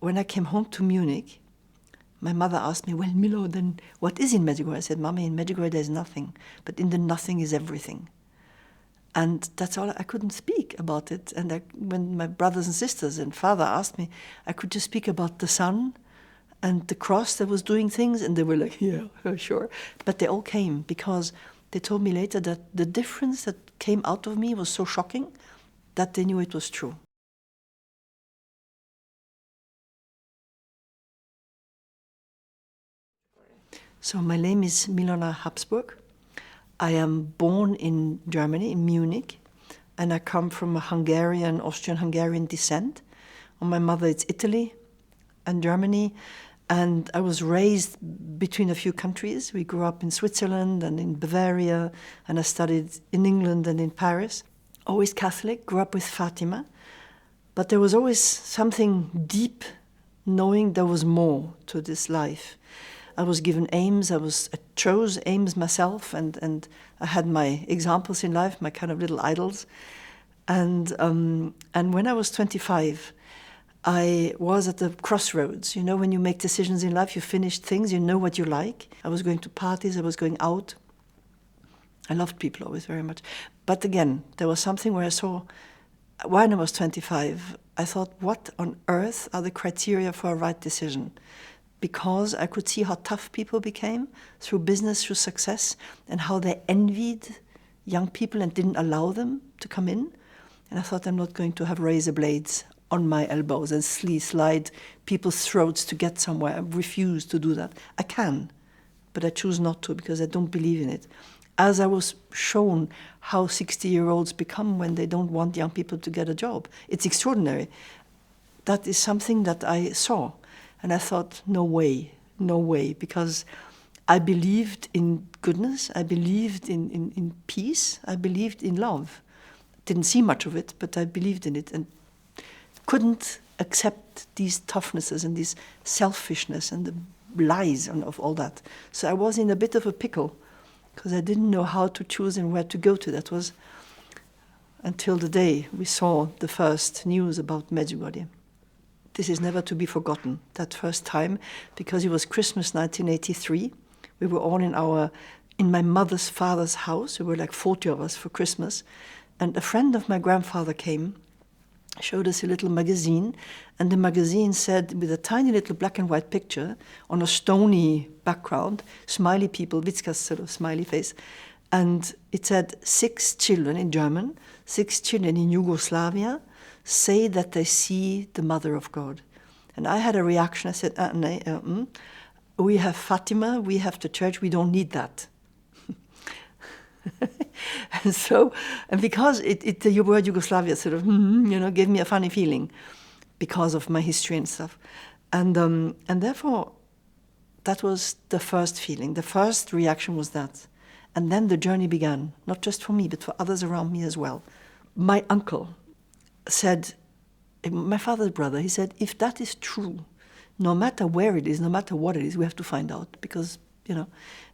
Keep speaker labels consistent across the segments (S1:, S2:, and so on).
S1: when I came home to Munich, my mother asked me, well, Milo, then what is in Medjugorje? I said, Mommy, in Medjugorje there's nothing, but in the nothing is everything. And that's all. I couldn't speak about it. And when my brothers and sisters and father asked me, I could just speak about the sun and the cross that was doing things, and they were like, yeah, sure. But they all came because they told me later that the difference that came out of me was so shocking that they knew it was true. So my name is Milona Habsburg. I am born in Germany, in Munich, and I come from a Hungarian, Austrian-Hungarian descent. On my mother, it's Italy and Germany, and I was raised between a few countries. We grew up in Switzerland and in Bavaria, and I studied in England and in Paris. Always Catholic, grew up with Fatima, but there was always something deep, knowing there was more to this life. I was given aims, I chose aims myself, and I had my examples in life, my kind of little idols. And when I was 25, I was at the crossroads. You know, when you make decisions in life, you finish things, you know what you like. I was going to parties, I was going out. I loved people always very much. But again, there was something where I saw, when I was 25, I thought, what on earth are the criteria for a right decision? Because I could see how tough people became through business, through success, and how they envied young people and didn't allow them to come in. And I thought, I'm not going to have razor blades on my elbows and slide people's throats to get somewhere. I refuse to do that. I can, but I choose not to because I don't believe in it. As I was shown how 60-year-olds become when they don't want young people to get a job. It's extraordinary. That is something that I saw. And I thought, no way, because I believed in goodness, I believed in peace, I believed in love. Didn't see much of it, but I believed in it and couldn't accept these toughnesses and this selfishness and the lies and of all that. So I was in a bit of a pickle because I didn't know how to choose and where to go to. That was until the day we saw the first news about Medjugorje. This is never to be forgotten, that first time, because it was Christmas 1983. We were all in my mother's father's house. There were like 40 of us for Christmas. And a friend of my grandfather came, showed us a little magazine, and the magazine said, with a tiny little black and white picture on a stony background, smiley people, Witzka's sort of smiley face, and it said, 6 children in German, 6 children in Yugoslavia, say that they see the Mother of God. And I had a reaction. I said, we have Fatima, we have the church, we don't need that. and because the word Yugoslavia sort of, gave me a funny feeling because of my history and stuff. And therefore, that was the first feeling. The first reaction was that. And then the journey began, not just for me, but for others around me as well. My uncle said, my father's brother, he said, if that is true, no matter where it is, no matter what it is, we have to find out because,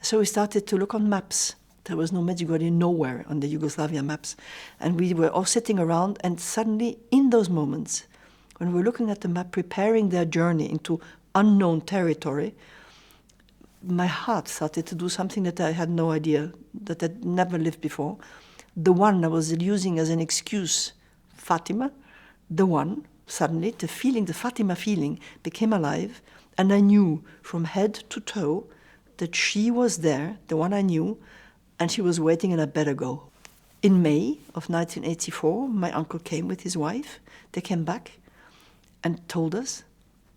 S1: So we started to look on maps. There was no Medjugorje nowhere on the Yugoslavia maps. And we were all sitting around, and suddenly in those moments, when we were looking at the map, preparing their journey into unknown territory, my heart started to do something that I had no idea, that I'd never lived before. The one I was using as an excuse, Fatima, the one, suddenly, the Fatima feeling became alive, and I knew from head to toe that she was there, the one I knew, and she was waiting and I better go. In May of 1984, my uncle came with his wife. They came back and told us,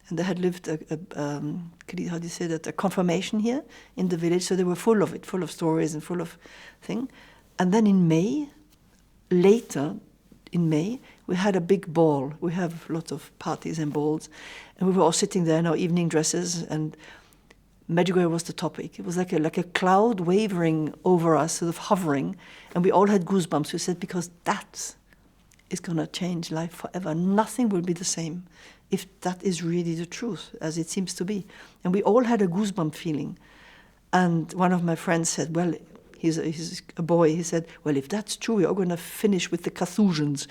S1: and they had lived a confirmation here in the village, so they were full of it, full of stories and full of things. And then in May, later in May, we had a big ball. We have lots of parties and balls, and we were all sitting there in our evening dresses, and Medjugorje was the topic. It was like a cloud wavering over us, sort of hovering, and we all had goosebumps. We said, because that is going to change life forever. Nothing will be the same if that is really the truth, as it seems to be. And we all had a goosebump feeling. And one of my friends said, well, he's a boy, he said, well, if that's true, we're all going to finish with the Carthusians.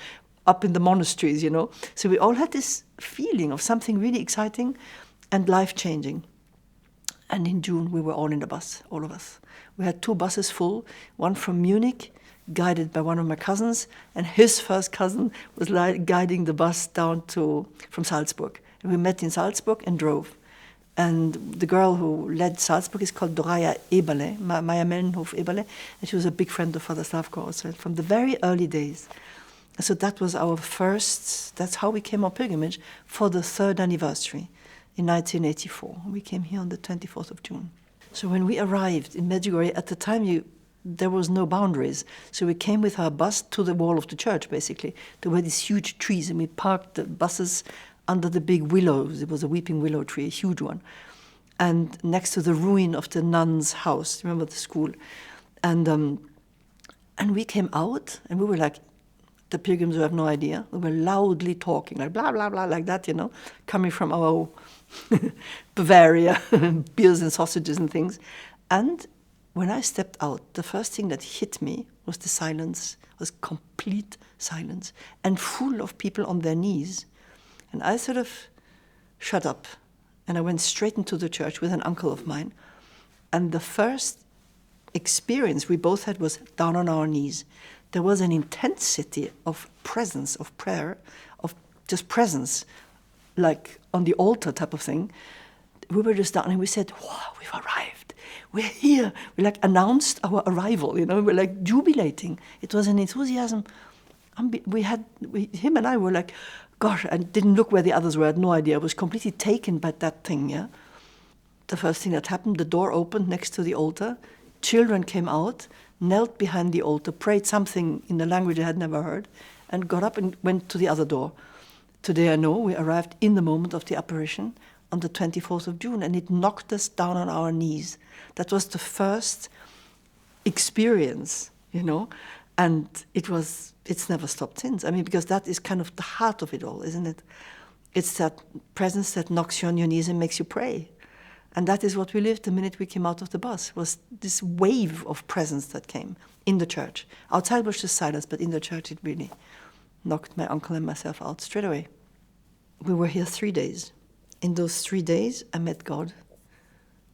S1: up in the monasteries, you know. So we all had this feeling of something really exciting and life-changing. And in June, we were all in the bus, all of us. We had 2 buses full, one from Munich, guided by one of my cousins, and his first cousin was guiding the bus down from Salzburg. And we met in Salzburg and drove. And the girl who led Salzburg is called Doraya Eberle, Maya Mellenhof Eberle, and she was a big friend of Father Slavko also from the very early days. So that was our first, that's how we came on pilgrimage for the 3rd anniversary in 1984. We came here on the 24th of June. So when we arrived in Medjugorje, at the time there was no boundaries. So we came with our bus to the wall of the church, basically. There were these huge trees, and we parked the buses under the big willows. It was a weeping willow tree, a huge one. And next to the ruin of the nun's house, remember the school? And we came out, and we were like, the pilgrims who have no idea. We were loudly talking, like blah, blah, blah, like that, you know, coming from our Bavaria, beers and sausages and things. And when I stepped out, the first thing that hit me was the silence, was complete silence, and full of people on their knees. And I sort of shut up, and I went straight into the church with an uncle of mine. And the first experience we both had was down on our knees. There was an intensity of presence, of prayer, of just presence, like on the altar type of thing. We were just down and we said, wow, we've arrived. We're here. We like announced our arrival, you know, we were like jubilating. It was an enthusiasm. Him and I were like, gosh, I didn't look where the others were, I had no idea. I was completely taken by that thing, yeah. The first thing that happened, the door opened next to the altar. Children came out, knelt behind the altar, prayed something in the language I had never heard, and got up and went to the other door. Today I know we arrived in the moment of the apparition on the 24th of June, and it knocked us down on our knees. That was the first experience, you know, and it's never stopped since. I mean, because that is kind of the heart of it all, isn't it? It's that presence that knocks you on your knees and makes you pray. And that is what we lived the minute we came out of the bus, was this wave of presence that came in the church. Outside was just silence, but in the church it really knocked my uncle and myself out straight away. We were here 3 days. In those 3 days, I met God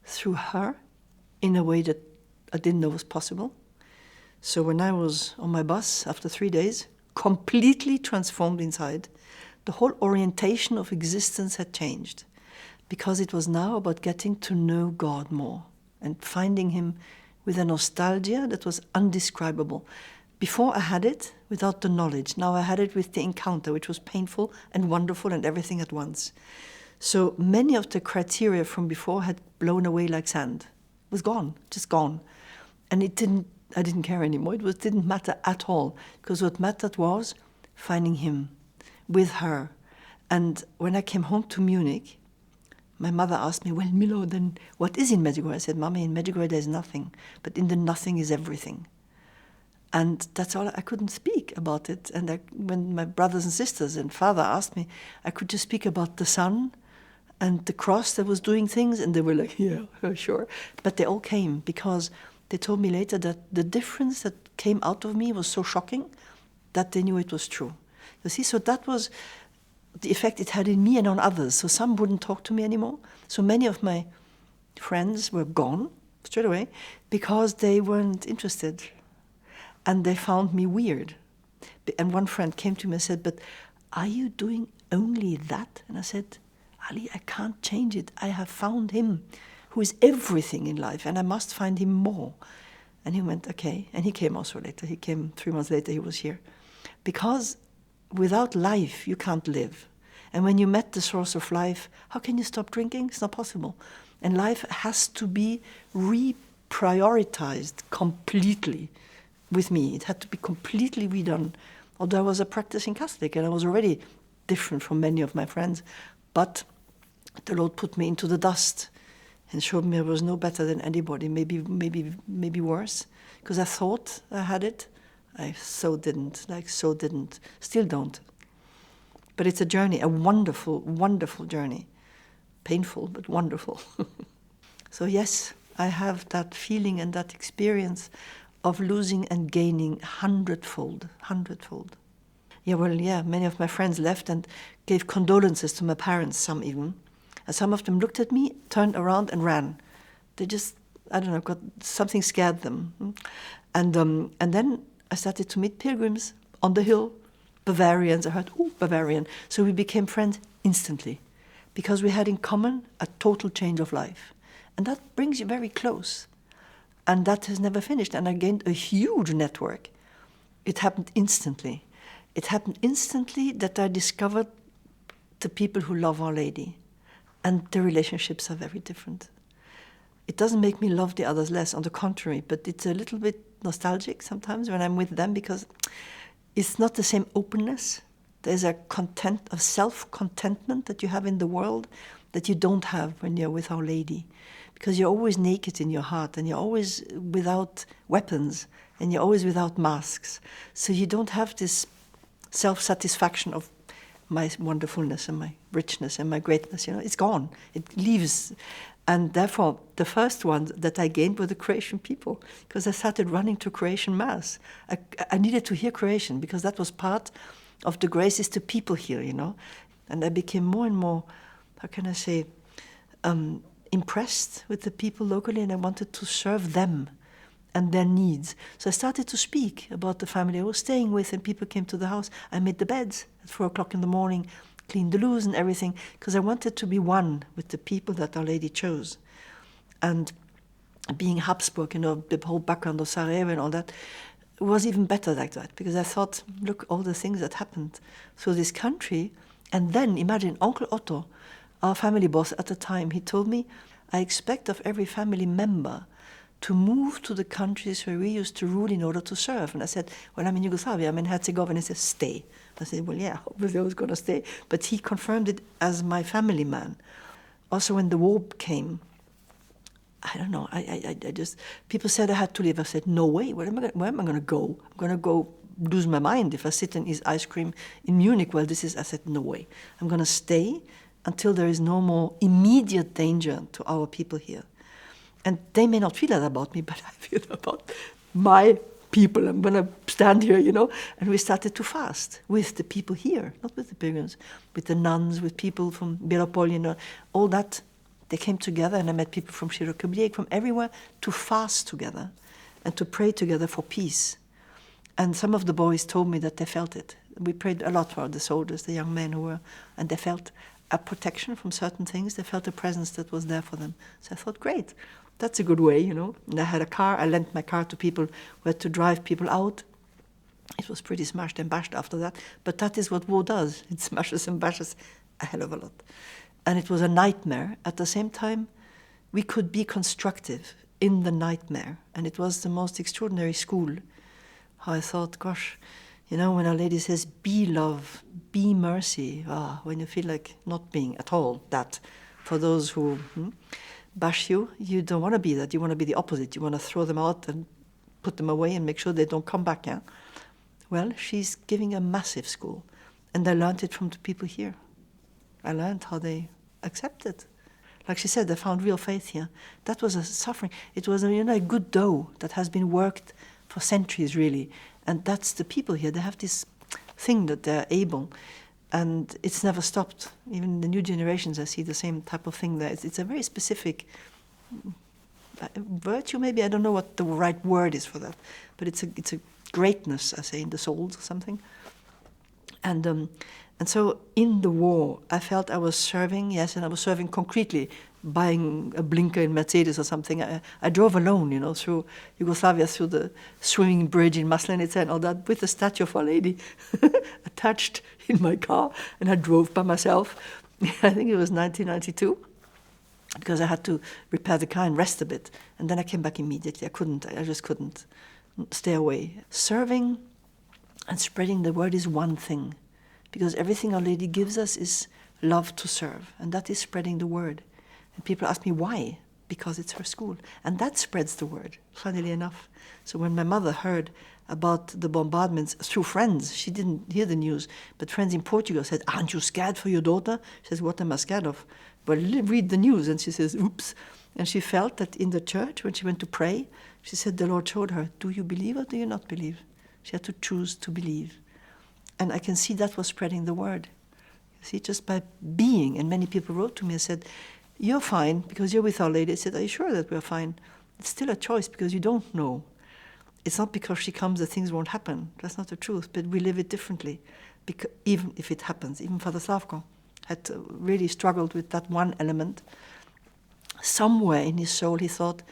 S1: through her in a way that I didn't know was possible. So when I was on my bus after 3 days, completely transformed inside, the whole orientation of existence had changed. Because it was now about getting to know God more and finding him with a nostalgia that was undescribable. Before I had it without the knowledge. Now I had it with the encounter, which was painful and wonderful and everything at once. So many of the criteria from before had blown away like sand. It was gone, just gone. And I didn't care anymore. It didn't matter at all. Because what mattered was finding him with her. And when I came home to Munich, my mother asked me, well, Milo, then what is in Medjugorje? I said, Mommy, in Medjugorje there's nothing, but in the nothing is everything. And that's all, I couldn't speak about it. And when my brothers and sisters and father asked me, I could just speak about the sun and the cross that was doing things, and they were like, yeah, sure. But they all came, because they told me later that the difference that came out of me was so shocking that they knew it was true. You see, so that was the effect it had in me and on others. So some wouldn't talk to me anymore. So many of my friends were gone straight away because they weren't interested. And they found me weird. And one friend came to me and said, but are you doing only that? And I said, Ali, I can't change it. I have found him, who is everything in life, and I must find him more. And he went, okay. And he came also later. He came 3 months later, he was here. Because without life, you can't live. And when you met the source of life, how can you stop drinking? It's not possible. And life has to be reprioritized completely with me. It had to be completely redone. Although I was a practicing Catholic and I was already different from many of my friends. But the Lord put me into the dust and showed me I was no better than anybody, maybe worse. Because I thought I had it. I so didn't, still don't. But it's a journey, a wonderful, wonderful journey. Painful, but wonderful. So yes, I have that feeling and that experience of losing and gaining hundredfold. Yeah, well, yeah, many of my friends left and gave condolences to my parents, some even. And some of them looked at me, turned around and ran. They just, I don't know, something scared them. And then I started to meet pilgrims on the hill, Bavarians. I heard, oh, Bavarian. So we became friends instantly because we had in common a total change of life. And that brings you very close. And that has never finished. And I gained a huge network. It happened instantly. It happened instantly that I discovered the people who love Our Lady. And the relationships are very different. It doesn't make me love the others less, on the contrary, but it's a little bit nostalgic sometimes when I'm with them because it's not the same openness. There's a self-contentment that you have in the world that you don't have when you're with Our Lady. Because you're always naked in your heart and you're always without weapons and you're always without masks. So you don't have this self-satisfaction of my wonderfulness and my richness and my greatness, it's gone. It leaves. And therefore, the first ones that I gained were the Croatian people, because I started running to Croatian Mass. I needed to hear Croatian, because that was part of the graces the people hear, And I became more and more, how can I say, impressed with the people locally, and I wanted to serve them and their needs. So I started to speak about the family I was staying with, and people came to the house. I made the beds at 4 o'clock in the morning, cleaned the loos and everything, because I wanted to be one with the people that Our Lady chose. And being Habsburg, the whole background of Sarajevo and all that, was even better like that, because I thought, look, all the things that happened through this country. And then, imagine, Uncle Otto, our family boss at the time, he told me, I expect of every family member to move to the countries where we used to rule in order to serve. And I said, well, I'm in Yugoslavia, I'm in Herzegovina. He said, stay. I said, well, yeah, obviously I was going to stay. But he confirmed it as my family man. Also, when the war came, I don't know, I just, people said I had to leave. I said, no way, where am I going to go? I'm going to go lose my mind if I sit and eat ice cream in Munich. Well, I said, no way. I'm going to stay until there is no more immediate danger to our people here. And they may not feel that about me, but I feel about my people. I'm going to stand here, And we started to fast with the people here, not with the pilgrims, with the nuns, with people from Bielopol, all that. They came together, and I met people from Široki, from everywhere, to fast together and to pray together for peace. And some of the boys told me that they felt it. We prayed a lot for the soldiers, the young men and they felt a protection from certain things. They felt a presence that was there for them. So I thought, great. That's a good way, And I had a car. I lent my car to people who had to drive people out. It was pretty smashed and bashed after that. But that is what war does. It smashes and bashes a hell of a lot. And it was a nightmare. At the same time, we could be constructive in the nightmare. And it was the most extraordinary school. How I thought, gosh, when Our Lady says, be love, be mercy. When you feel like not being at all that. For those who... bash you don't want to be that. You want to be the opposite. You want to throw them out and put them away and make sure they don't come back. Yeah? Well, she's giving a massive school. And I learned it from the people here. I learned how they accepted. Like she said, they found real faith here. That was a suffering. It was a good dough that has been worked for centuries, really. And that's the people here. They have this thing that they're able. And it's never stopped. Even the new generations, I see the same type of thing there. It's a very specific virtue, maybe. I don't know what the right word is for that. But it's a greatness, I say, in the souls or something. And so in the war, I felt I was serving, yes, and I was serving concretely, buying a blinker in Mercedes or something. I drove alone, through Yugoslavia, through the swimming bridge in Maslenica and all that, with the statue of Our Lady attached in my car, and I drove by myself. I think it was 1992, because I had to repair the car and rest a bit. And then I came back immediately. I just couldn't stay away. Serving and spreading the word is one thing, because everything Our Lady gives us is love to serve, and that is spreading the word. And people ask me why, because it's her school. And that spreads the word, funnily enough. So when my mother heard about the bombardments through friends, she didn't hear the news, but friends in Portugal said, aren't you scared for your daughter? She says, what am I scared of? Well, read the news. And she says, oops. And she felt that in the church, when she went to pray, she said the Lord showed her, do you believe or do you not believe? She had to choose to believe. And I can see that was spreading the word. You see, just by being. And many people wrote to me and said, "You're fine because you're with Our Lady." I said, "Are you sure that we're fine?" It's still a choice because you don't know. It's not because she comes that things won't happen. That's not the truth. But we live it differently, because even if it happens. Even Father Slavko had really struggled with that one element. Somewhere in his soul he thought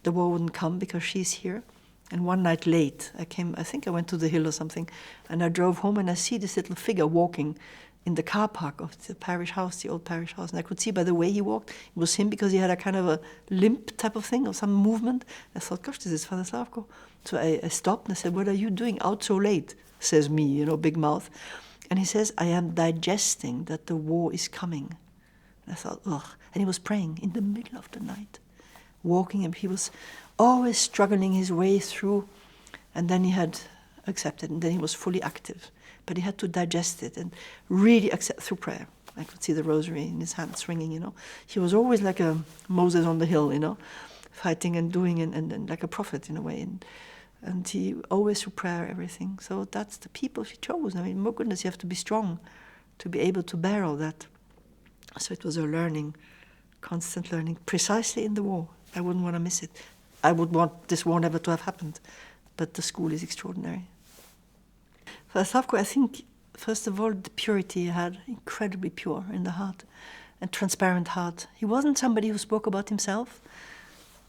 S1: the war wouldn't come because she's here. And one night late, I think I went to the hill or something, and I drove home and I see this little figure walking in the car park of the parish house, the old parish house. And I could see by the way he walked, it was him because he had a kind of a limp type of thing or some movement. I thought, gosh, this is Father Slavko. So I stopped and I said, "What are you doing out so late?" Says me, big mouth. And he says, "I am digesting that the war is coming." And I thought, ugh. And he was praying in the middle of the night, walking, and he was always struggling his way through. And then he had accepted, and then he was fully active. But he had to digest it and really accept through prayer. I could see the rosary in his hand swinging, He was always like a Moses on the hill, fighting and doing and like a prophet in a way. And he always through prayer, everything. So that's the people she chose. I mean, my goodness, you have to be strong to be able to bear all that. So it was a learning, constant learning, precisely in the war. I wouldn't want to miss it. I would want this war never to have happened. But the school is extraordinary. For Slavko, I think, first of all, the purity he had, incredibly pure in the heart, and transparent heart. He wasn't somebody who spoke about himself,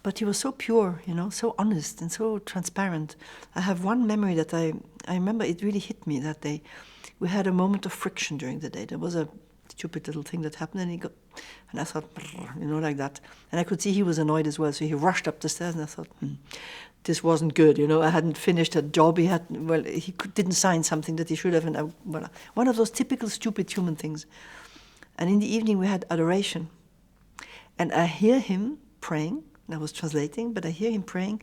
S1: but he was so pure, so honest and so transparent. I have one memory that I remember, it really hit me that day. We had a moment of friction during the day. There was a stupid little thing that happened, and I thought, like that. And I could see he was annoyed as well, so he rushed up the stairs, and I thought, this wasn't good, I hadn't finished a job. He didn't sign something that he should have, and one of those typical stupid human things. And in the evening we had adoration, and I hear him praying, and I was translating, but I hear him praying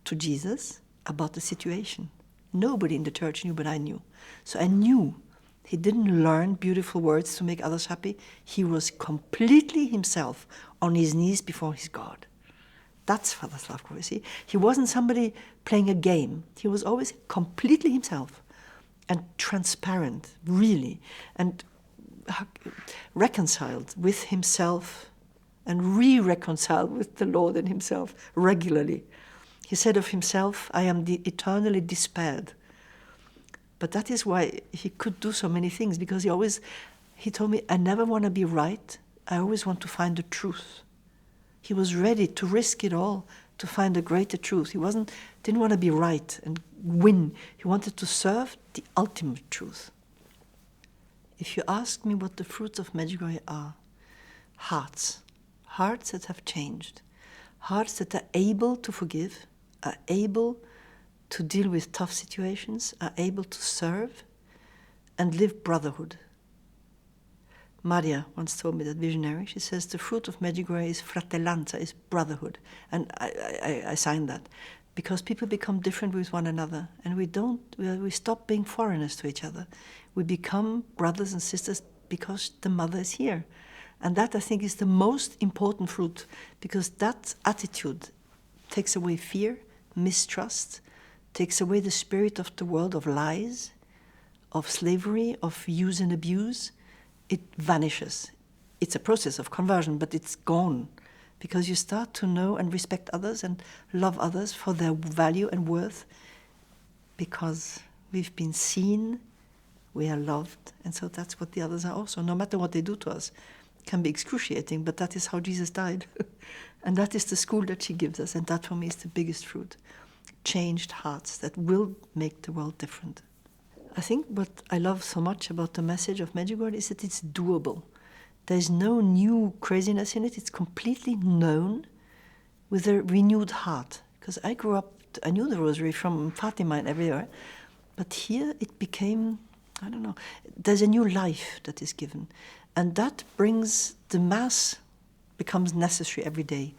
S1: to Jesus about the situation. Nobody in the church knew, but I knew. So I knew he didn't learn beautiful words to make others happy. He was completely himself on his knees before his God. That's Father Slavko, you see. He wasn't somebody playing a game. He was always completely himself and transparent, really, and reconciled with himself and re-reconciled with the Lord and himself regularly. He said of himself, "I am eternally despaired." But that is why he could do so many things, because he told me, "I never want to be right. I always want to find the truth." He was ready to risk it all to find a greater truth. He didn't want to be right and win. He wanted to serve the ultimate truth. If you ask me what the fruits of Medjugorje are, hearts that have changed, hearts that are able to forgive, are able to deal with tough situations, are able to serve and live brotherhood. Maria once told me, that visionary, she says the fruit of Medjugorje is fratellanza, is brotherhood. And I sign that, because people become different with one another, and we stop being foreigners to each other. We become brothers and sisters because the mother is here. And that, I think, is the most important fruit, because that attitude takes away fear, mistrust, takes away the spirit of the world of lies, of slavery, of use and abuse. It vanishes. It's a process of conversion, but it's gone, because you start to know and respect others and love others for their value and worth, because we've been seen, we are loved, and so that's what the others are also. No matter what they do to us, it can be excruciating, but that is how Jesus died. And that is the school that she gives us, and that for me is the biggest fruit. Changed hearts that will make the world different. I think what I love so much about the message of Medjugorje is that it's doable. There's no new craziness in it. It's completely known with a renewed heart. Because I grew up, I knew the rosary from Fatima and everywhere, but here it became, I don't know, there's a new life that is given. And that brings, the Mass becomes necessary every day.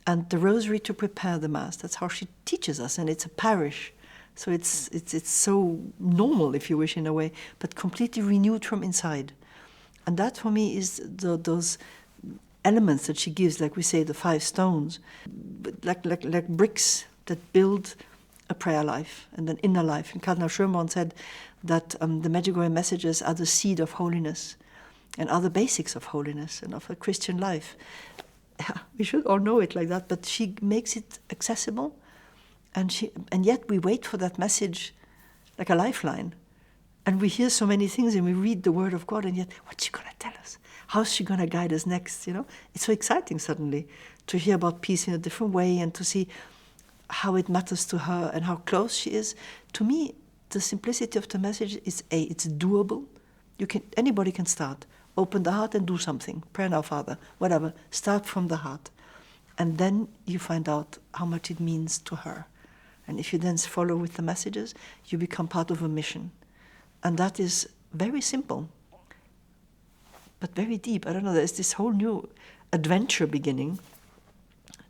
S1: And the rosary to prepare the Mass, that's how she teaches us, and it's a parish. So it's so normal, if you wish, in a way, but completely renewed from inside. And that, for me, is those elements that she gives, like we say, the 5 stones, like bricks that build a prayer life and an inner life. And Cardinal Schönborn said that the Medjugorje messages are the seed of holiness and are the basics of holiness and of a Christian life. Yeah, we should all know it like that, but she makes it accessible, and yet we wait for that message like a lifeline. And we hear so many things and we read the Word of God, and yet what's she going to tell us? How's she going to guide us next? You know, it's so exciting suddenly to hear about peace in a different way and to see how it matters to her and how close she is. To me, the simplicity of the message is it's doable. Anybody can start. Open the heart and do something. Pray now, Father, whatever. Start from the heart. And then you find out how much it means to her. And if you then follow with the messages, you become part of a mission. And that is very simple, but very deep. I don't know, there's this whole new adventure beginning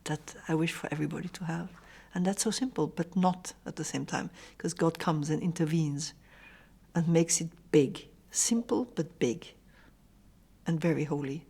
S1: that I wish for everybody to have. And that's so simple, but not at the same time, because God comes and intervenes and makes it big. Simple, but big, and very holy.